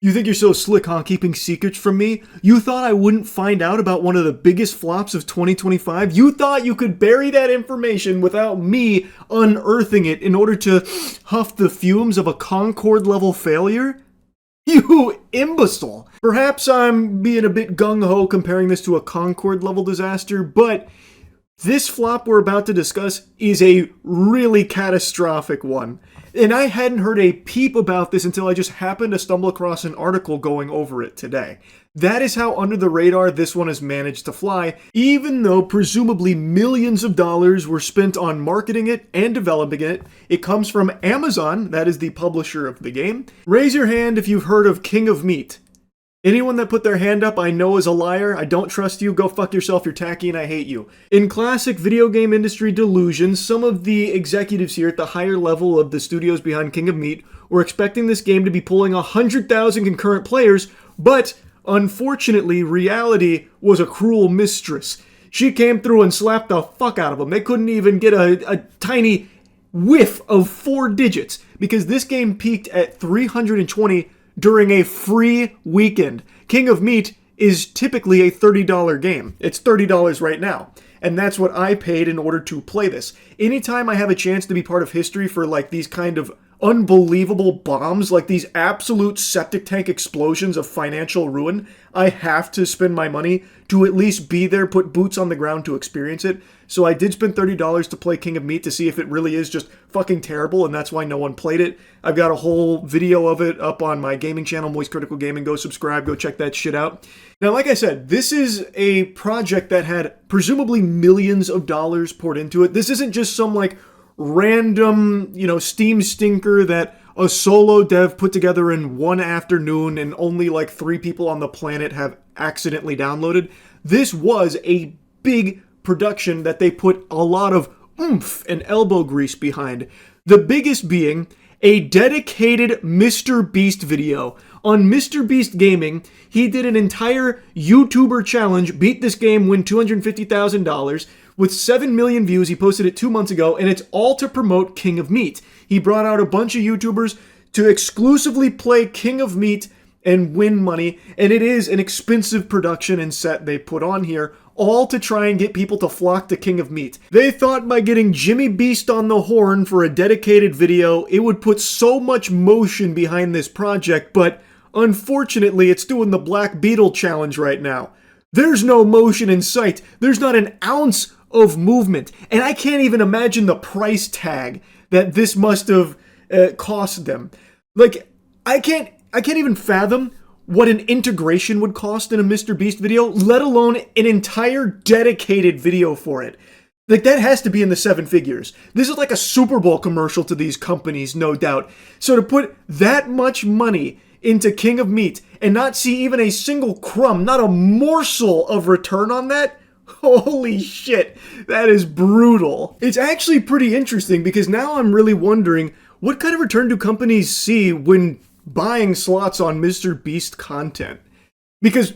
You think you're so slick, huh? Keeping secrets from me? You thought I wouldn't find out about one of the biggest flops of 2025? You thought you could bury that information without me unearthing it in order to huff the fumes of a Concorde level failure? You imbecile! Perhaps I'm being a bit gung-ho comparing this to a Concorde level disaster, but this flop we're about to discuss is a really catastrophic one. And I hadn't heard a peep about this until I just happened to stumble across an article going over it today. That is how under the radar this one has managed to fly, even though presumably millions of dollars were spent on marketing it and developing it. It comes from Amazon, that is the publisher of the game. Raise your hand if you've heard of King of Meat. Anyone that put their hand up I know is a liar. I don't trust you. Go fuck yourself. You're tacky and I hate you. In classic video game industry delusion, some of the executives here at the higher level of the studios behind King of Meat were expecting this game to be pulling 100,000 concurrent players, but unfortunately, reality was a cruel mistress. She came through and slapped the fuck out of them. They couldn't even get a tiny whiff of 4 digits because this game peaked at 320 during a free weekend. King of Meat is typically a $30 game. It's $30 right now. And that's what I paid in order to play this. Anytime I have a chance to be part of history for like these kind of unbelievable bombs, like these absolute septic tank explosions of financial ruin, I have to spend my money to at least be there, put boots on the ground to experience it. So I did spend $30 to play King of Meat to see if it really is just fucking terrible, and that's why no one played it. I've got a whole video of it up on my gaming channel, Moist Critical Gaming. Go subscribe, go check that shit out. Now, like I said, this is a project that had presumably millions of dollars poured into it. This isn't just some like random, Steam stinker that a solo dev put together in one afternoon and only like 3 people on the planet have accidentally downloaded. This was a big production that they put a lot of oomph and elbow grease behind. The biggest being a dedicated Mr. Beast video. On Mr. Beast Gaming, he did an entire YouTuber challenge, beat this game, win $250,000. With 7 million views, he posted it 2 months ago, and it's all to promote King of Meat. He brought out a bunch of YouTubers to exclusively play King of Meat and win money, and it is an expensive production and set they put on here, all to try and get people to flock to King of Meat. They thought by getting Jimmy Beast on the horn for a dedicated video, it would put so much motion behind this project, but unfortunately, it's doing the Black Beetle challenge right now. There's no motion in sight. There's not an ounce of movement. And I can't even imagine the price tag that this must have cost them. Like, I can't even fathom what an integration would cost in a Mr. Beast video, let alone an entire dedicated video for it. Like, that has to be in the 7 figures. This is like a Super Bowl commercial to these companies, no doubt. So to put that much money into King of Meat and not see even a single crumb, not a morsel of return on that, holy shit, that is brutal. It's actually pretty interesting because now I'm really wondering, what kind of return do companies see when buying slots on Mr. Beast content? Because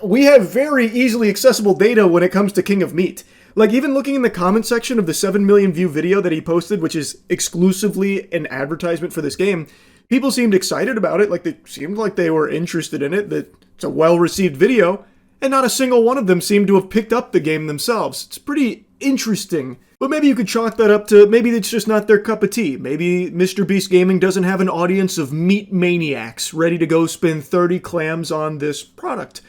we have very easily accessible data when it comes to King of Meat. Like, even looking in the comment section of the 7 million view video that he posted, which is exclusively an advertisement for this game, people seemed excited about it. Like, they seemed like they were interested in it, that it's a well-received video, and not a single one of them seemed to have picked up the game themselves. It's pretty interesting. But maybe you could chalk that up to maybe it's just not their cup of tea. Maybe Mr. Beast Gaming doesn't have an audience of meat maniacs ready to go spend 30 clams on this product.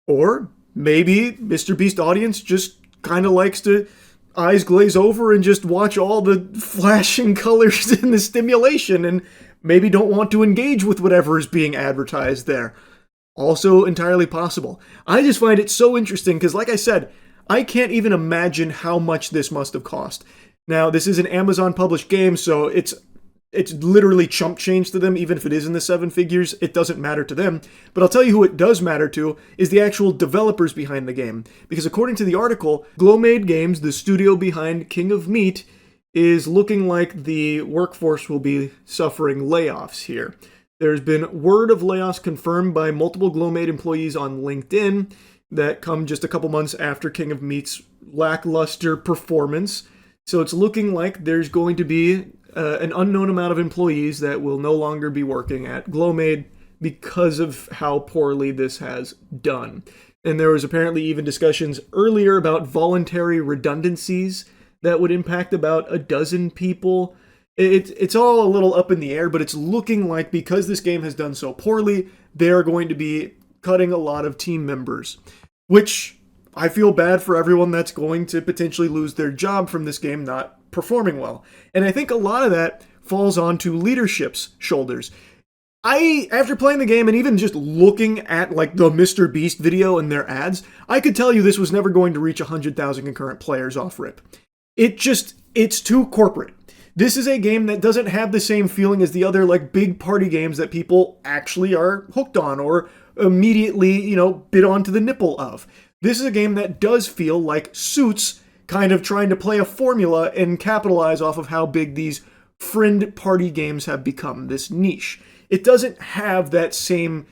Or maybe Mr. Beast audience just kind of likes to eyes glaze over and just watch all the flashing colors in the stimulation and maybe don't want to engage with whatever is being advertised there. Also entirely possible. I just find it so interesting because, like I said, I can't even imagine how much this must have cost. Now, this is an Amazon published game, so it's literally chump change to them, even if it is in the 7 figures. It doesn't matter to them. But I'll tell you who it does matter to is the actual developers behind the game. Because according to the article, Glowmade Games, the studio behind King of Meat, is looking like the workforce will be suffering layoffs here. There's been word of layoffs confirmed by multiple Glowmade employees on LinkedIn that come just a couple months after King of Meat's lackluster performance. So it's looking like there's going to be an unknown amount of employees that will no longer be working at Glowmade. because of how poorly this has done. And there was apparently even discussions earlier about voluntary redundancies that would impact about a dozen people. It's all a little up in the air, but it's looking like because this game has done so poorly, they're going to be cutting a lot of team members, which I feel bad for everyone that's going to potentially lose their job from this game not performing well. And I think a lot of that falls onto leadership's shoulders. After playing the game and even just looking at like the Mr. Beast video and their ads, I could tell you this was never going to reach 100,000 concurrent players off rip. It's too corporate. This is a game that doesn't have the same feeling as the other like big party games that people actually are hooked on or immediately, bit onto the nipple of. This is a game that does feel like Suits kind of trying to play a formula and capitalize off of how big these friend party games have become, this niche. It doesn't have that same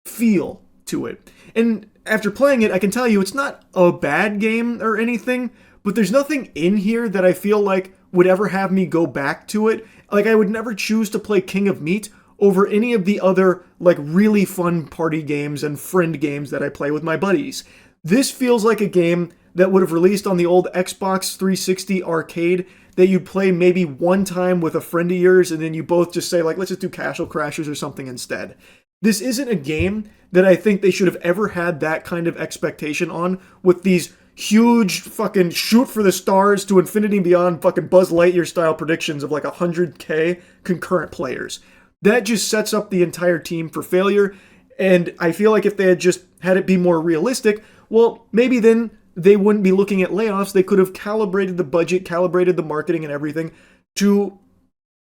feel to it. And after playing it, I can tell you it's not a bad game or anything, but there's nothing in here that I feel like would ever have me go back to it. Like, I would never choose to play King of Meat over any of the other, like, really fun party games and friend games that I play with my buddies. This feels like a game that would have released on the old Xbox 360 arcade that you'd play maybe one time with a friend of yours and then you both just say, like, let's just do Castle Crashers or something instead. This isn't a game that I think they should have ever had that kind of expectation on with these huge fucking shoot for the stars to infinity and beyond fucking Buzz Lightyear style predictions of like 100k concurrent players. That just sets up the entire team for failure, and I feel like if they had just had it be more realistic, well, maybe then they wouldn't be looking at layoffs. They could have calibrated the budget, calibrated the marketing and everything to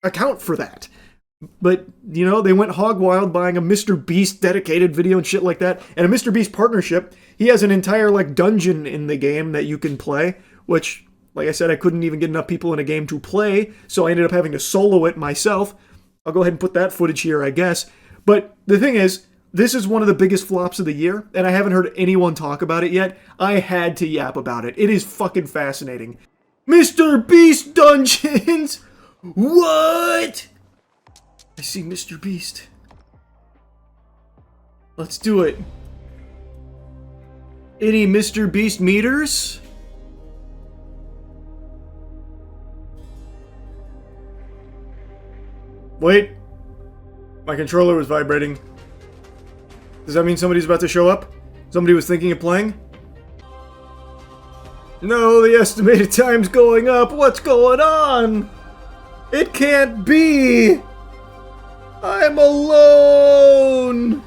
account for that. But, they went hog wild buying a Mr. Beast dedicated video and shit like that. And a Mr. Beast partnership. He has an entire, dungeon in the game that you can play, which, like I said, I couldn't even get enough people in a game to play, so I ended up having to solo it myself. I'll go ahead and put that footage here, I guess. But the thing is, this is one of the biggest flops of the year, and I haven't heard anyone talk about it yet. I had to yap about it. It is fucking fascinating. Mr. Beast Dungeons! What? I see Mr. Beast. Let's do it. Any Mr. Beast meters? Wait. My controller was vibrating. Does that mean somebody's about to show up? Somebody was thinking of playing? No, the estimated time's going up. What's going on? It can't be. I'm alone.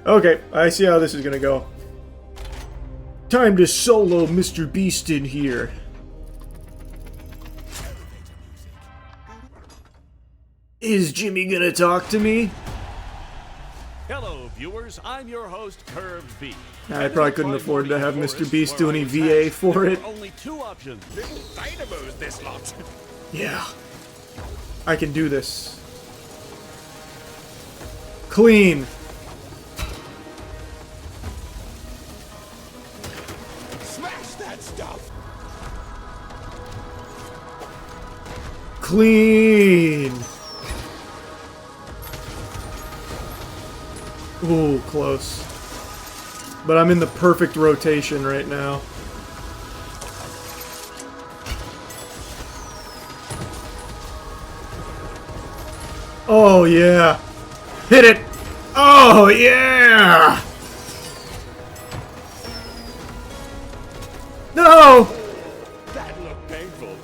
Okay, I see how this is gonna go. Time to solo Mr. Beast in here. Is Jimmy gonna talk to me? Hello, viewers. I'm your host, Curved B. I probably couldn't afford to have Mr. Beast do any VA for it. Only two options. Little dynamos, this lot. Yeah. I can do this. Clean. Smash that stuff. Clean. Ooh, close. But I'm in the perfect rotation right now. Oh, yeah. Hit it! Oh, yeah! No! That looked painful.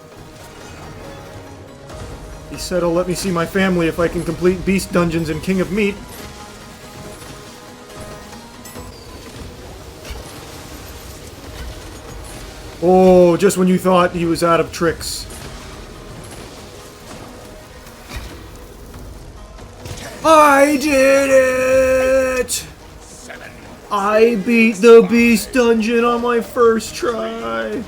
He said he'll let me see my family if I can complete Beast Dungeons and King of Meat. Oh, just when you thought he was out of tricks. I did it! I beat the Beast Dungeon on my first try.